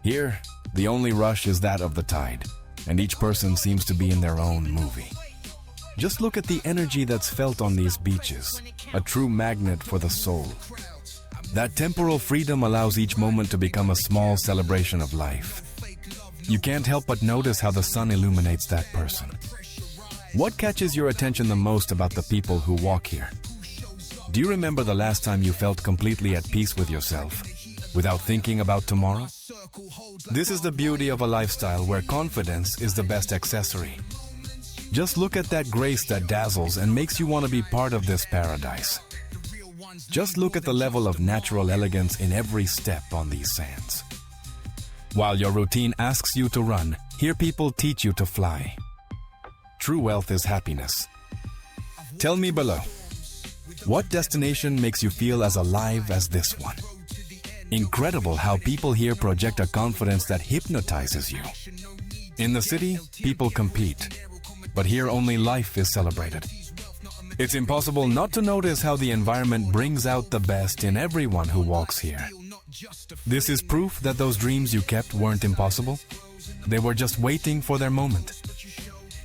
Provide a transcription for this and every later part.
Here, the only rush is that of the tide, and each person seems to be in their own movie. Just look at the energy that's felt on these beaches, a true magnet for the soul. That temporal freedom allows each moment to become a small celebration of life. You can't help but notice how the sun illuminates that person. What catches your attention the most about the people who walk here? Do you remember the last time you felt completely at peace with yourself, without thinking about tomorrow? This is the beauty of a lifestyle where confidence is the best accessory. Just look at that grace that dazzles and makes you want to be part of this paradise. Just look at the level of natural elegance in every step on these sands. While your routine asks you to run, here people teach you to fly. True wealth is happiness. Tell me below, what destination makes you feel as alive as this one? Incredible how people here project a confidence that hypnotizes you. In the city, people compete, but here only life is celebrated. It's impossible not to notice how the environment brings out the best in everyone who walks here. This is proof that those dreams you kept weren't impossible. They were just waiting for their moment.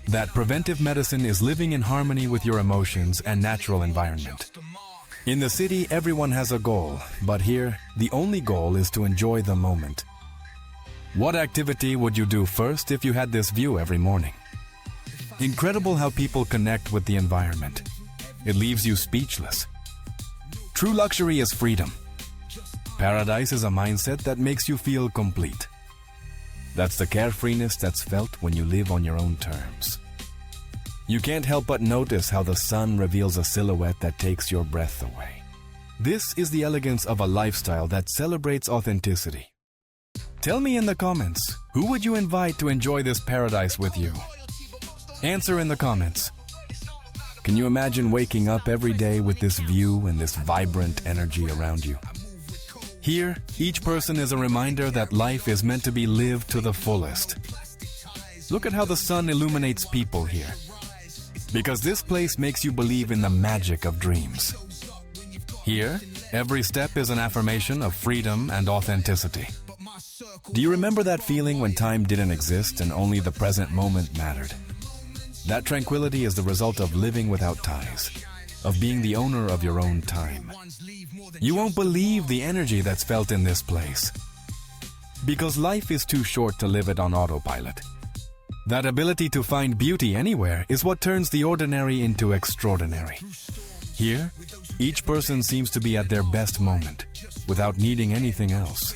That preventive medicine is living in harmony with your emotions and natural environment. In the city, everyone has a goal, but here, the only goal is to enjoy the moment. What activity would you do first if you had this view every morning? Incredible how people connect with the environment. It leaves you speechless. True luxury is freedom. Paradise is a mindset that makes you feel complete. That's the carefreeness that's felt when you live on your own terms. You can't help but notice how the sun reveals a silhouette that takes your breath away. This is the elegance of a lifestyle that celebrates authenticity. Tell me in the comments, who would you invite to enjoy this paradise with you? Answer in the comments. Can you imagine waking up every day with this view and this vibrant energy around you? Here, each person is a reminder that life is meant to be lived to the fullest. Look at how the sun illuminates people here. Because this place makes you believe in the magic of dreams. Here, every step is an affirmation of freedom and authenticity. Do you remember that feeling when time didn't exist and only the present moment mattered? That tranquility is the result of living without ties, of being the owner of your own time. You won't believe the energy that's felt in this place. Because life is too short to live it on autopilot. That ability to find beauty anywhere is what turns the ordinary into extraordinary. Here, each person seems to be at their best moment, without needing anything else.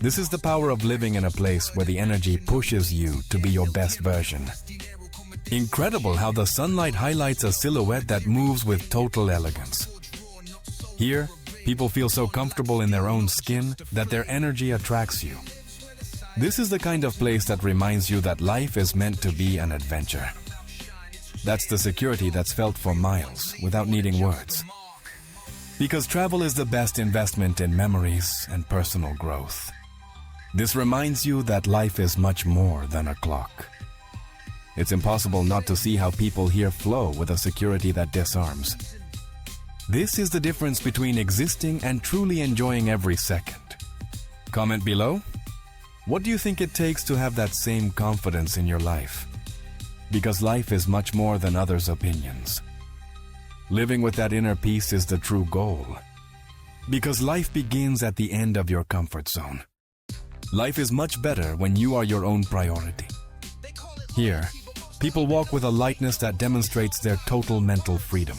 This is the power of living in a place where the energy pushes you to be your best version. Incredible how the sunlight highlights a silhouette that moves with total elegance. Here, people feel so comfortable in their own skin that their energy attracts you. This is the kind of place that reminds you that life is meant to be an adventure. That's the security that's felt for miles without needing words. Because travel is the best investment in memories and personal growth. This reminds you that life is much more than a clock. It's impossible not to see how people here flow with a security that disarms. This is the difference between existing and truly enjoying every second. Comment below. What do you think it takes to have that same confidence in your life? Because life is much more than others' opinions. Living with that inner peace is the true goal. Because life begins at the end of your comfort zone. Life is much better when you are your own priority. Here, people walk with a lightness that demonstrates their total mental freedom.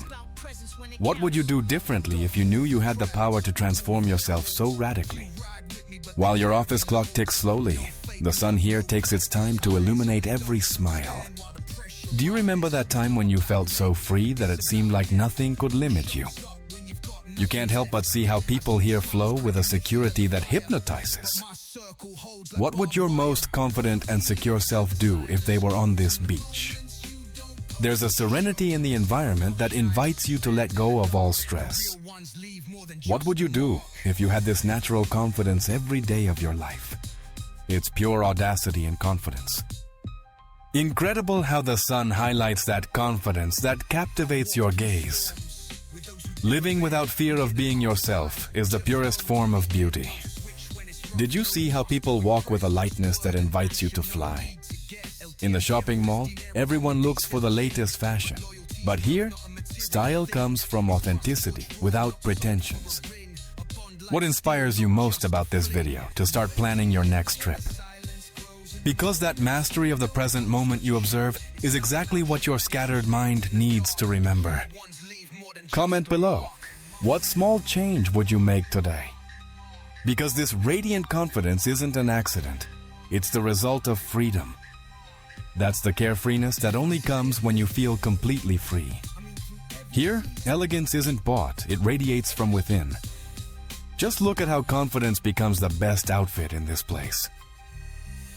What would you do differently if you knew you had the power to transform yourself so radically? While your office clock ticks slowly, the sun here takes its time to illuminate every smile. Do you remember that time when you felt so free that it seemed like nothing could limit you? You can't help but see how people here flow with a security that hypnotizes. What would your most confident and secure self do if they were on this beach? There's a serenity in the environment that invites you to let go of all stress. What would you do if you had this natural confidence every day of your life? It's pure audacity and confidence. Incredible how the sun highlights that confidence that captivates your gaze. Living without fear of being yourself is the purest form of beauty. Did you see how people walk with a lightness that invites you to fly? In the shopping mall, everyone looks for the latest fashion. But here, style comes from authenticity without pretensions. What inspires you most about this video to start planning your next trip? Because that mastery of the present moment you observe is exactly what your scattered mind needs to remember. Comment below. What small change would you make today? Because this radiant confidence isn't an accident. It's the result of freedom. That's the carefreeness that only comes when you feel completely free. Here, elegance isn't bought, it radiates from within. Just look at how confidence becomes the best outfit in this place.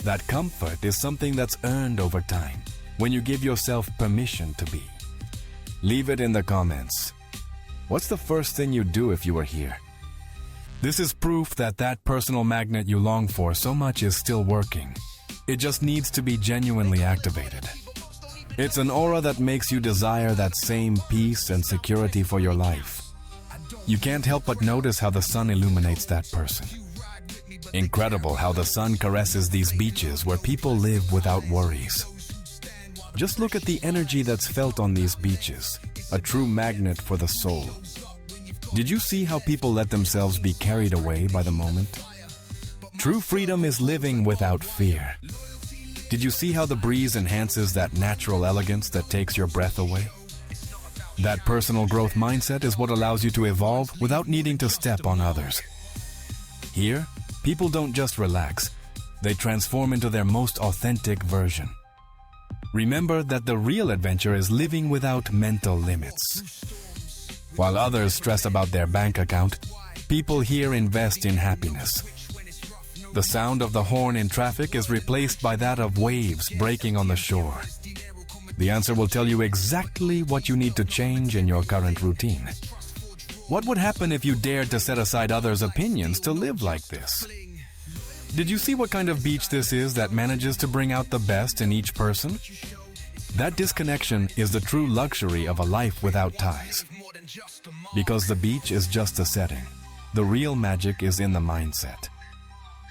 That comfort is something that's earned over time, when you give yourself permission to be. Leave it in the comments. What's the first thing you'd do if you were here? This is proof that that personal magnet you long for so much is still working. It just needs to be genuinely activated. It's an aura that makes you desire that same peace and security for your life. You can't help but notice how the sun illuminates that person. Incredible how the sun caresses these beaches where people live without worries. Just look at the energy that's felt on these beaches, a true magnet for the soul. Did you see how people let themselves be carried away by the moment? True freedom is living without fear. Did you see how the breeze enhances that natural elegance that takes your breath away? That personal growth mindset is what allows you to evolve without needing to step on others. Here, people don't just relax, they transform into their most authentic version. Remember that the real adventure is living without mental limits. While others stress about their bank account, people here invest in happiness. The sound of the horn in traffic is replaced by that of waves breaking on the shore. The answer will tell you exactly what you need to change in your current routine. What would happen if you dared to set aside others' opinions to live like this? Did you see what kind of beach this is that manages to bring out the best in each person? That disconnection is the true luxury of a life without ties. Because the beach is just a setting, the real magic is in the mindset.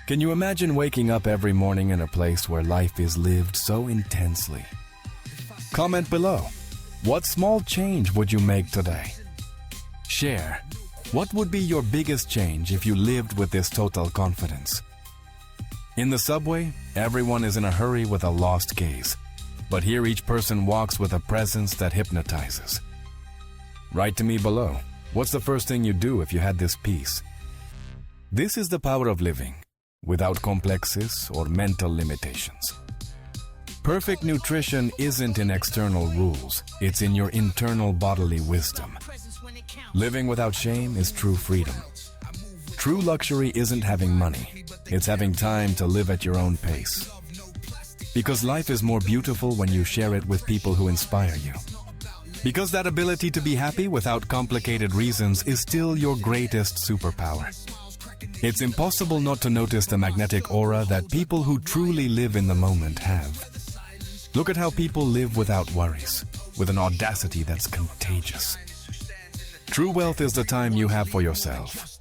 Can you imagine waking up every morning in a place where life is lived so intensely? Comment below. What small change would you make today? Share. What would be your biggest change if you lived with this total confidence? In the subway, everyone is in a hurry with a lost gaze. But here each person walks with a presence that hypnotizes. Write to me below. What's the first thing you'd do if you had this peace? This is the power of living, without complexes or mental limitations. Perfect nutrition isn't in external rules, it's in your internal bodily wisdom. Living without shame is true freedom. True luxury isn't having money, it's having time to live at your own pace. Because life is more beautiful when you share it with people who inspire you. Because that ability to be happy without complicated reasons is still your greatest superpower. It's impossible not to notice the magnetic aura that people who truly live in the moment have. Look at how people live without worries, with an audacity that's contagious. True wealth is the time you have for yourself.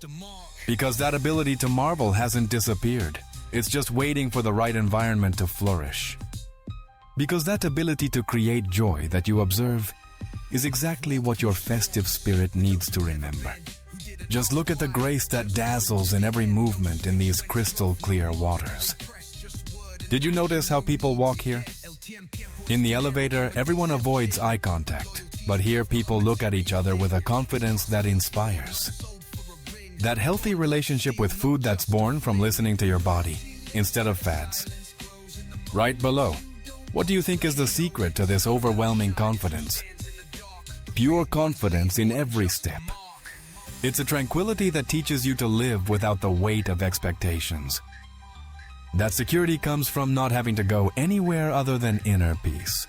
Because that ability to marvel hasn't disappeared. It's just waiting for the right environment to flourish. Because that ability to create joy that you observe is exactly what your festive spirit needs to remember. Just look at the grace that dazzles in every movement in these crystal clear waters. Did you notice how people walk here? In the elevator, everyone avoids eye contact, but here people look at each other with a confidence that inspires. That healthy relationship with food that's born from listening to your body, instead of fads. Right below, what do you think is the secret to this overwhelming confidence? Pure confidence in every step. It's a tranquility that teaches you to live without the weight of expectations. That security comes from not having to go anywhere other than inner peace.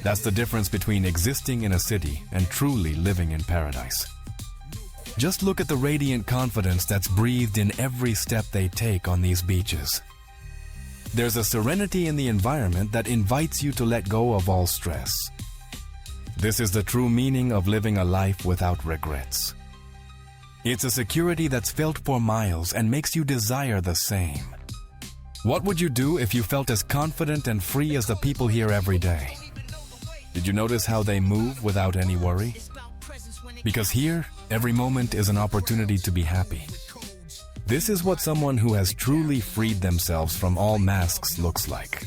That's the difference between existing in a city and truly living in paradise. Just look at the radiant confidence that's breathed in every step they take on these beaches. There's a serenity in the environment that invites you to let go of all stress. This is the true meaning of living a life without regrets. It's a security that's felt for miles and makes you desire the same. What would you do if you felt as confident and free as the people here every day? Did you notice how they move without any worry? Because here, every moment is an opportunity to be happy. This is what someone who has truly freed themselves from all masks looks like.